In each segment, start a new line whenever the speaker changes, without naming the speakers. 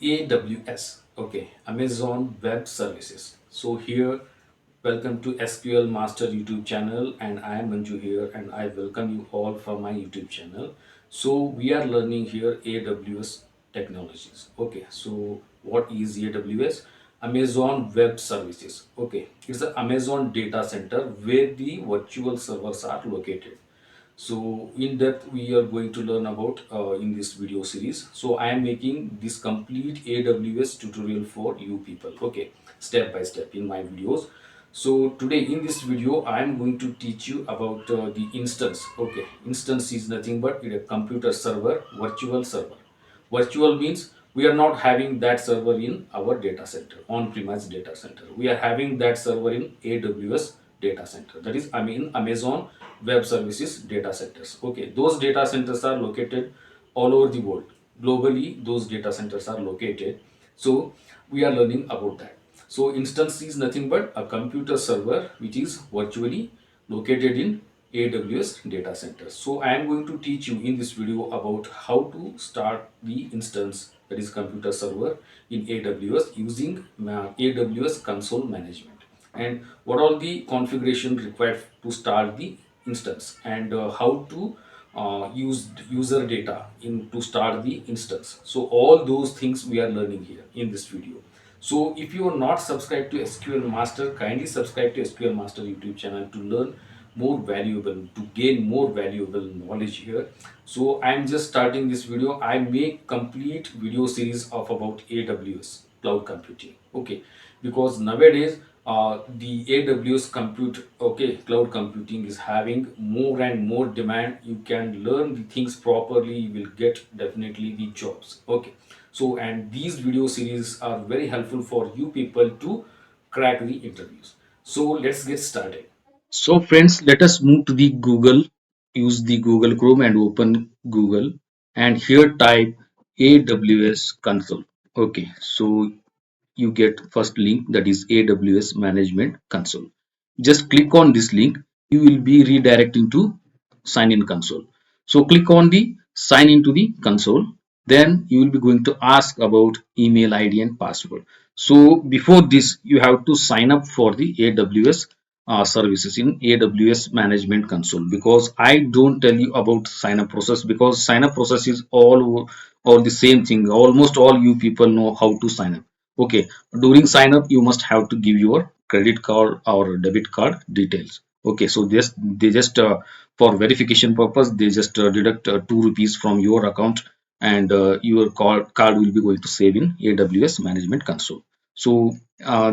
AWS, okay, Amazon Web Services. So here, welcome to SQL Master YouTube channel, and I am Manju here, and I welcome you all for my YouTube channel. So we are learning here AWS technologies. Okay, so what is AWS? Amazon Web Services. Okay, it's an Amazon data center where the virtual servers are located. So in depth we are going to learn about in this video series. So I am making this complete AWS tutorial for you people, okay, step by step in my videos. So today in this video I am going to teach you about the instance. Okay, instance is nothing but a computer server, virtual server. Virtual means we are not having that server in our data center, on-premise data center. We are having that server in AWS data center. That is, I mean, Amazon Web Services data centers. Okay, those data centers are located all over the world. Globally, those data centers are located. So we are learning about that. So instance is nothing but a computer server which is virtually located in AWS data center. So I am going to teach you in this video about how to start the instance, that is computer server, in AWS using AWS console management, and what all the configuration required to start the instance, and how to use user data in to start the instance. So all those things we are learning here in this video. So if you are not subscribed to SQL Master, kindly subscribe to SQL Master YouTube channel to learn more valuable, to gain more valuable knowledge here. So I'm just starting this video. I make complete video series of about AWS cloud computing. Okay, because nowadays the AWS compute, okay, cloud computing is having more and more demand. You can learn the things properly, you will get definitely the jobs. Okay, so and these video series are very helpful for you people to crack the interviews. So let's get started. So friends, let us move to the Google. Use the Google Chrome and open Google, and here type AWS console. Okay, so you get first link, that is AWS management console. Just click on this link, you will be redirecting to sign in console. So click on the sign into the console, then you will be going to ask about email ID and password. So before this you have to sign up for the AWS services in AWS management console, because I don't tell you about sign up process, because sign up process is all the same thing. Almost all you people know how to sign up. Okay, during sign up you must have to give your credit card or debit card details. Okay, so this they just for verification purpose they just deduct 2 rupees from your account, and your card will be going to save in AWS management console. So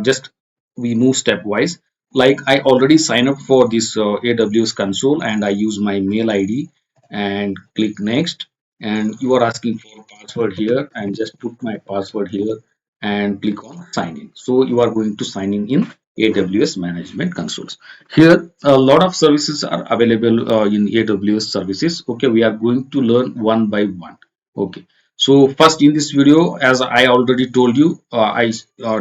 just we move stepwise. Like I already signed up for this AWS console and I use my mail ID and click next, and you are asking for password here, and just put my password here and click on sign in. So you are going to sign in AWS management consoles. Here a lot of services are available in AWS services. Okay, we are going to learn one by one. Okay, so first in this video, as I already told you, I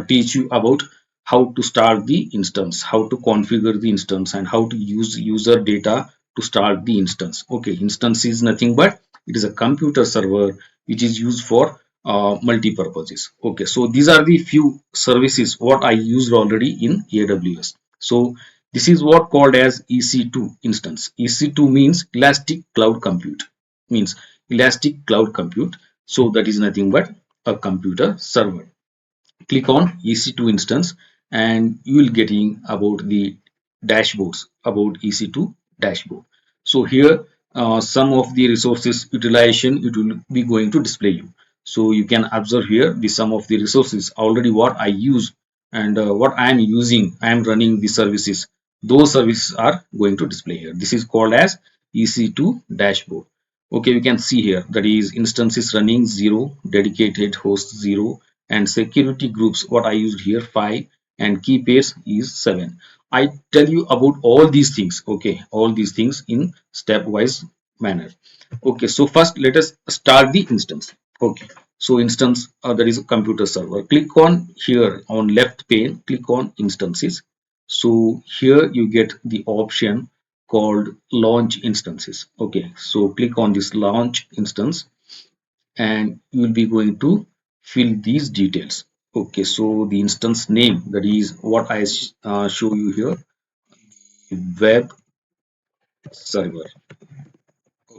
teach you about how to start the instance, how to configure the instance, and how to use user data to start the instance. Okay, instance is nothing but it is a computer server which is used for multi-purposes. Okay, so these are the few services what I used already in AWS. So this is what called as EC2 instance. EC2 means elastic cloud compute, means elastic cloud compute. So that is nothing but a computer server. Click on EC2 instance and you will getting about the dashboards, about EC2 dashboard. So here some of the resources utilization it will be going to display you. So you can observe here the some of the resources already what I use, and what I am using, I am running the services, those services are going to display here. This is called as EC2 dashboard. Okay, you can see here that is instances running 0, dedicated host 0, and security groups what I used here 5, and key pairs is 7. I tell you about all these things. Okay, all these things in stepwise manner. Okay, so first let us start the instance. Okay, so instance, that is a computer server. Click on here on left pane, click on instances. So here you get the option called launch instances. Okay, so click on this launch instance and you will be going to fill these details. Okay, so the instance name, that is what I show you here, web server.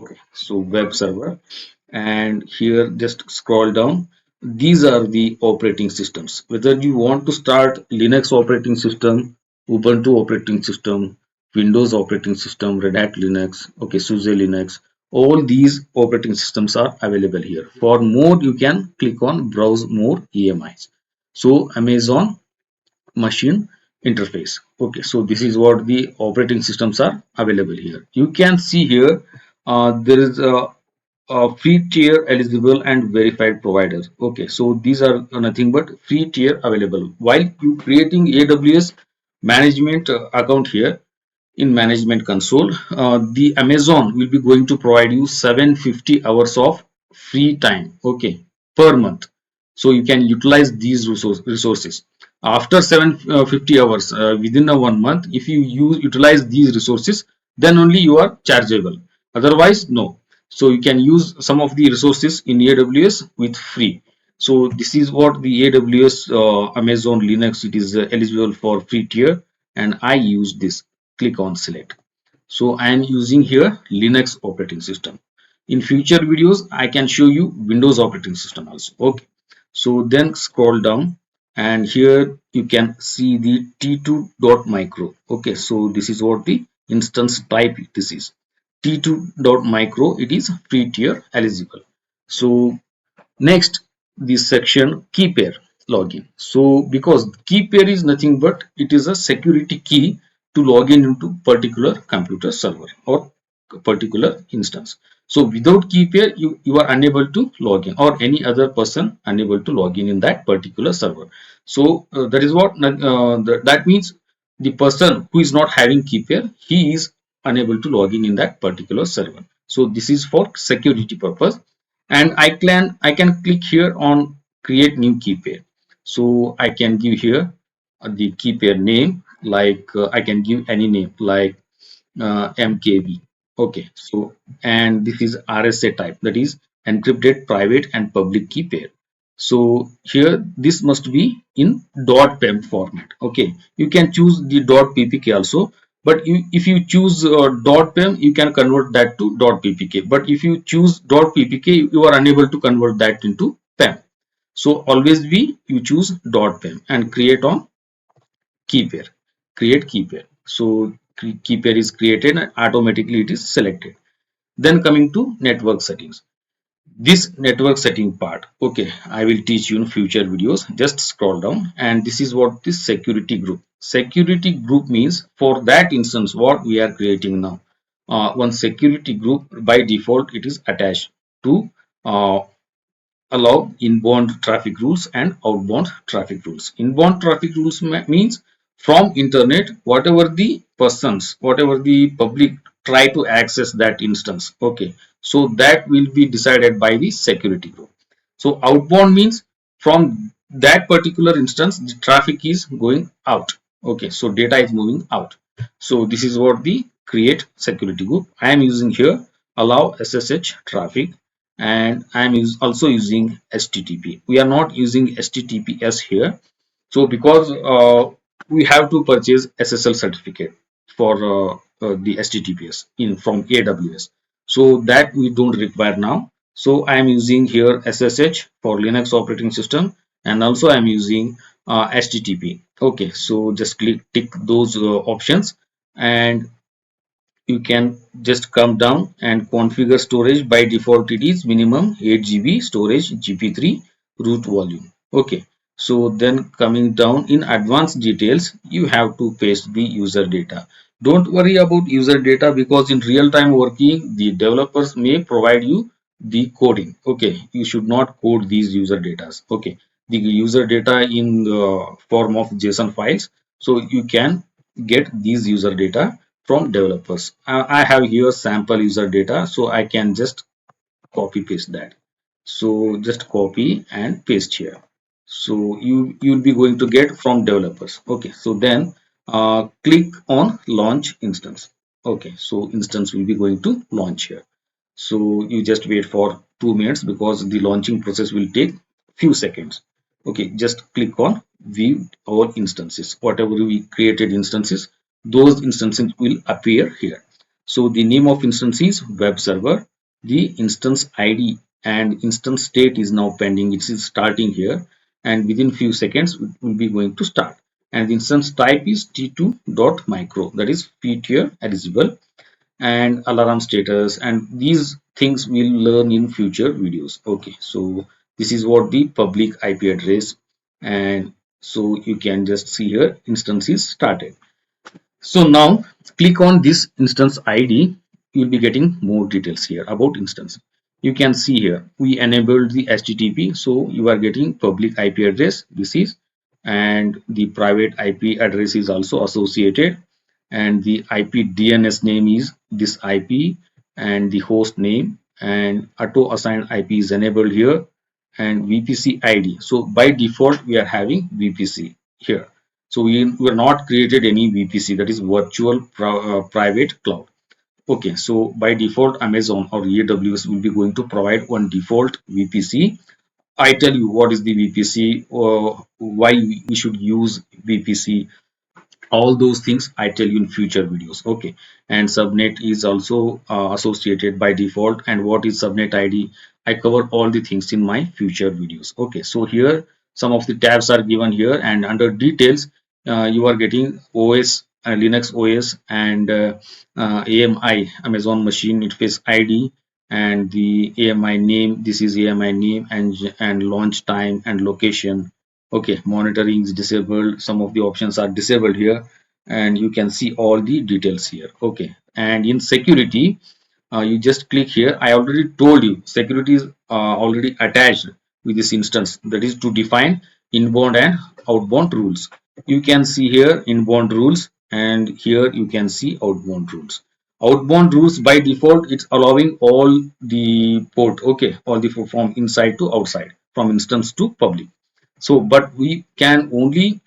Okay, so web server, and here just scroll down. These are the operating systems. Whether you want to start Linux operating system, Ubuntu operating system, Windows operating system, Red Hat Linux, okay, SUSE Linux, all these operating systems are available here. For more, you can click on browse more EMIs. So Amazon machine interface. Okay, so this is what the operating systems are available here. You can see here there is a free tier eligible and verified providers. Okay, so these are nothing but free tier available. While you creating AWS management account here, in management console, the Amazon will be going to provide you 750 hours of free time, okay, per month. So you can utilize these resources. After 750 hours, within a 1 month, if you utilize these resources, then only you are chargeable. Otherwise, no. So you can use some of the resources in AWS with free. So this is what the AWS Amazon Linux, it is eligible for free tier, and I use this. Click on select. So I am using here Linux operating system. In future videos, I can show you Windows operating system also. Okay. So then scroll down, and here you can see the t2.micro. Okay. So this is what the instance type this is. t2.micro, it is free tier eligible. So next, this section key pair login. So because key pair is nothing but it is a security key to log in into particular computer server or particular instance. So without key pair, you are unable to log in, or any other person unable to log in that particular server. So that is what that means. The person who is not having key pair, he is unable to log in that particular server. So this is for security purpose, and I can click here on create new key pair. So I can give here the key pair name, like I can give any name like MKB. Okay, so and this is RSA type, that is encrypted private and public key pair. So here this must be in .pem format. Okay, you can choose the .ppk also, but if you choose .pem, you can convert that to .ppk. But if you choose .ppk, you are unable to convert that into pem. So always be you choose .pem and create on key pair. Create key pair. So key pair is created and automatically it is selected. Then coming to network settings. This network setting part, okay, I will teach you in future videos. Just scroll down, and this is what this security group. Security group means for that instance what we are creating now. One security group by default it is attached to uh, allow inbound traffic rules and outbound traffic rules. Inbound traffic rules means from internet, whatever the persons, whatever the public try to access that instance. Okay, so that will be decided by the security group. So outbound means from that particular instance, the traffic is going out. Okay, so data is moving out. So this is what the create security group. I am using here allow SSH traffic, and I am also using HTTP. We are not using HTTPS here. So because we have to purchase SSL certificate for the HTTPS in from AWS, so that we don't require now. So I am using here SSH for Linux operating system, and also I am using HTTP. Okay, so just tick those options, and you can just come down and configure storage. By default it is minimum 8 GB storage, GP3 root volume. Okay, so then coming down in advanced details, you have to paste the user data. Don't worry about user data, because in real time working the developers may provide you the coding. Okay, you should not code these user data. Okay, the user data in the form of JSON files, so you can get these user data from developers. I have here sample user data, so I can just copy paste that. So just copy and paste here. So you'll be going to get from developers. Okay, so then click on launch instance. Okay, so instance will be going to launch here. So you just wait for 2 minutes, because the launching process will take
few seconds. Okay, just click on view all instances. Whatever we created instances, those instances will appear here. So the name of instance is web server. The instance ID and instance state is now pending. It is starting here, and within few seconds it will be going to start. And the instance type is t2.micro, that is feature eligible, and alarm status, and these things we'll learn in future videos. Okay, so this is what the public IP address, and so you can just see here instance is started. So now click on this instance ID. You'll be getting more details here about instance. You can see here we enabled the HTTP, so you are getting public IP address. This is, and the private IP address is also associated, and the IP DNS name is this IP, and the host name, and auto assigned IP is enabled here, and VPC ID. So by default we are having VPC here. So we are not created any VPC, that is virtual private cloud. Okay, so by default Amazon or AWS will be going to provide one default VPC. I tell you what is the VPC or why we should use VPC. All those things I tell you in future videos. Okay, and subnet is also associated by default, and what is subnet ID, I cover all the things in my future videos. Okay, so here some of the tabs are given here, and under details you are getting OS, Linux OS, and AMI, Amazon machine interface ID, and the AMI name. This is AMI name, and launch time and location. Okay, monitoring is disabled. Some of the options are disabled here, and you can see all the details here. Okay, and in security, you just click here. I already told you security is already attached with this instance, that is to define inbound and outbound rules. You can see here inbound rules, and here you can see outbound rules. Outbound rules by default it's allowing all the port. Okay, all the from inside to outside, from instance to public. So but we can only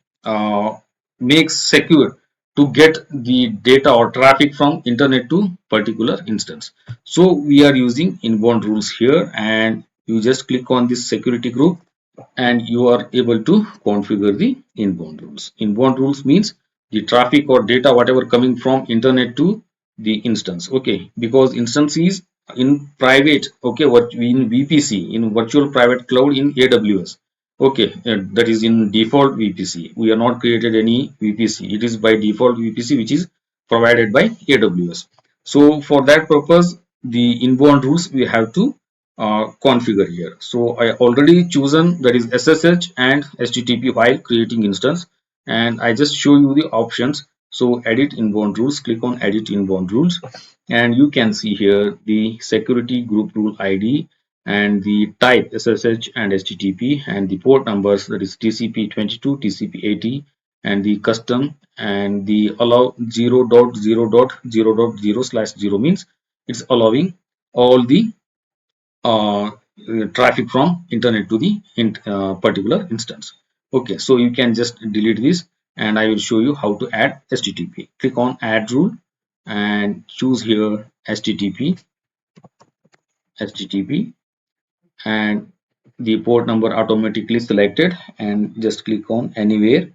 make secure to get the data or traffic from internet to particular instance. So we are using inbound rules here, and you just click on this security group, and you are able to configure the inbound rules. Inbound rules means the traffic or data whatever coming from internet to the instance. Okay, because instance is in private. Okay, what in VPC, in virtual private cloud in AWS. Okay, that is in default VPC. We are not created any VPC. It is by default VPC which is provided by AWS. So for that purpose, the inbound rules we have to configure here. So I already chosen that is SSH and HTTP while creating instance, and I just show you the options. So edit inbound rules, click on edit inbound rules, and you can see here the security group rule ID, and the type SSH and HTTP, and the port numbers, that is TCP22, TCP80, and the custom, and the allow 0.0.0.0/0 means it's allowing all the uh, traffic from internet to the particular instance. Okay, so you can just delete this, and I will show you how to add HTTP. Click on add rule and choose here HTTP, and the port number automatically selected, and just click on anywhere.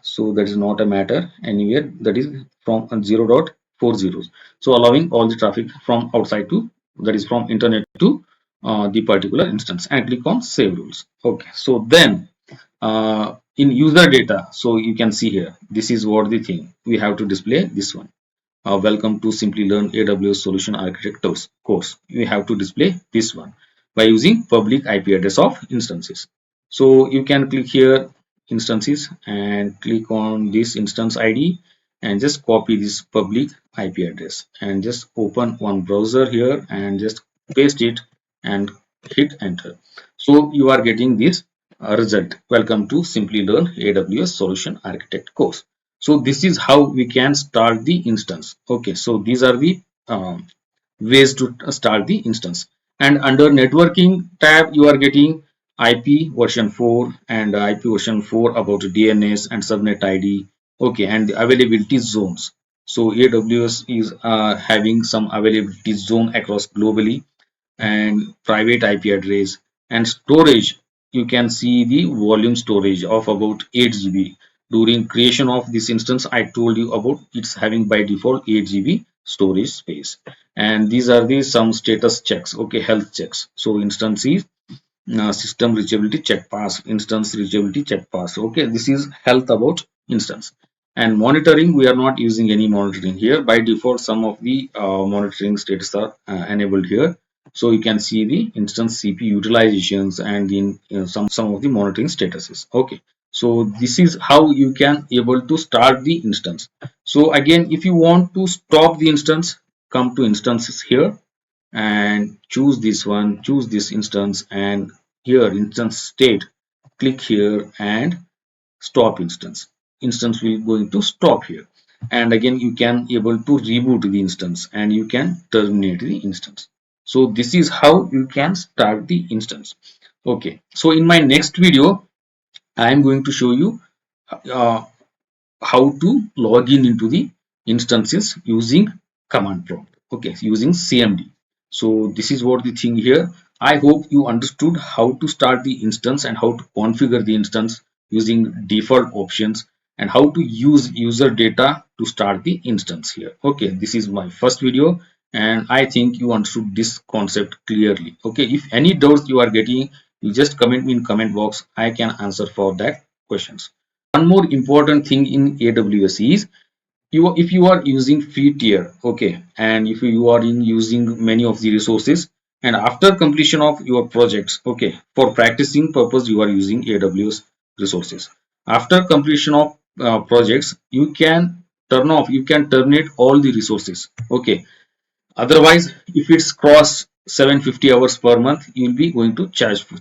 So that is not a matter, anywhere, that is from 0.40, so allowing all the traffic from outside to, that is from internet to the particular instance, and click on save rules. Okay, so then in user data, so you can see here this is what the thing we have to display. This one, welcome to Simply Learn AWS Solution Architect course. We have to display this one by using public IP address of instances. So you can click here instances and click on this instance ID, and just copy this public IP address, and just open one browser here and just paste it and hit enter. So you are getting this result. Welcome to Simply Learn AWS Solution Architect course. So this is how we can start the instance. Okay, so these are the ways to start the instance. And under networking tab you are getting IP version 4 and IP version 4 about DNS and subnet ID. Okay, and the availability zones. So AWS is having some availability zone across globally, and private IP address and storage. you can see the volume storage of about 8 GB. During creation of this instance, I told you about it's having by default 8 GB storage space. And these are the some status checks, okay, health checks. So instance is system reachability check pass, instance reachability check pass. Okay, this is health about instance. And monitoring, we are not using any monitoring here. By default, some of the monitoring status are enabled here. So you can see the instance CPU utilizations and in some of the monitoring statuses. Okay, so this is how you can able to start the instance. So again, if you want to stop the instance, come to instances here and choose this one, choose this instance, and here instance state, click here and stop instance. Instance will going to stop here. And again, you can able to reboot the instance and you can terminate the instance. So this is how you can start the instance. Okay, so in my next video I am going to show you uh, how to log in into the instances using command prompt, okay, using cmd. So this is what the thing here. I hope you understood how to start the instance and how to configure the instance using default options and how to use user data to start the instance here. Okay, this is my first video and I think you understood this concept clearly. Okay, if any doubts you are getting, you just comment me in comment box. I can answer for that questions. One more important thing in AWS is if you are using free tier, okay, and if you are in using many of the resources, and after completion of your projects, okay, for practicing purpose you are using AWS resources. After completion of projects, you can turn off, you can terminate all the resources, okay. Otherwise, if it's cross 750 hours per month, you'll be going to charge for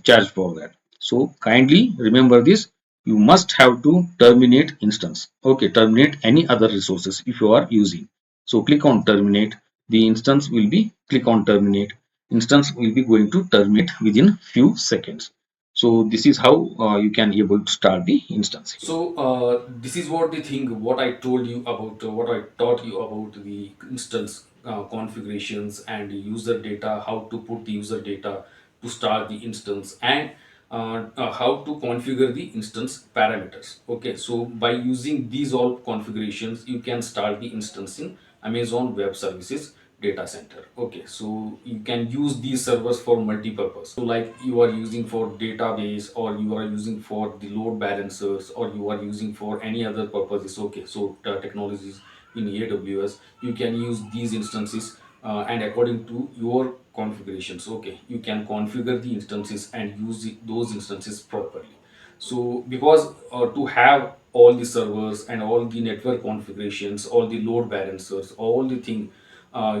that. So kindly remember this. You must have to terminate instance. Okay, terminate any other resources if you are using. So click on terminate. The instance will be click on terminate. Instance will be going to terminate within few seconds. So this is how you can able to start the instance here.
So this is what the thing, what I told you about, what I taught you about the instance configurations and the user data, how to put the user data to start the instance, and how to configure the instance parameters. Okay, so by using these all configurations, you can start the instance in Amazon Web Services data center. Okay, so you can use these servers for multi-purpose. So like you are using for database, or you are using for the load balancers, or you are using for any other purposes. Okay, so technologies in AWS, you can use these instances and according to your configurations. Okay, you can configure the instances and use those instances properly. So because to have all the servers and all the network configurations, all the load balancers, all the thing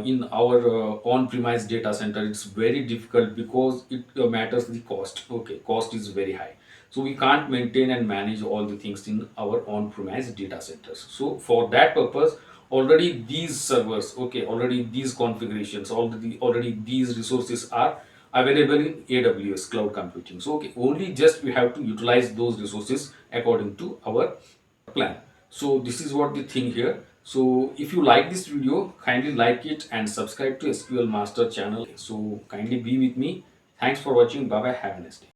in our on-premise data center, it's very difficult because it matters the cost. Okay, cost is very high. So we can't maintain and manage all the things in our on-premise data centers. So for that purpose, already these servers, okay, already these configurations, already these resources are available in AWS cloud computing. So okay, only just we have to utilize those resources according to our plan. So this is what the thing here. So if you like this video, kindly like it and subscribe to SQL Master channel. So kindly be with me. Thanks for watching. Bye bye. Have a nice day.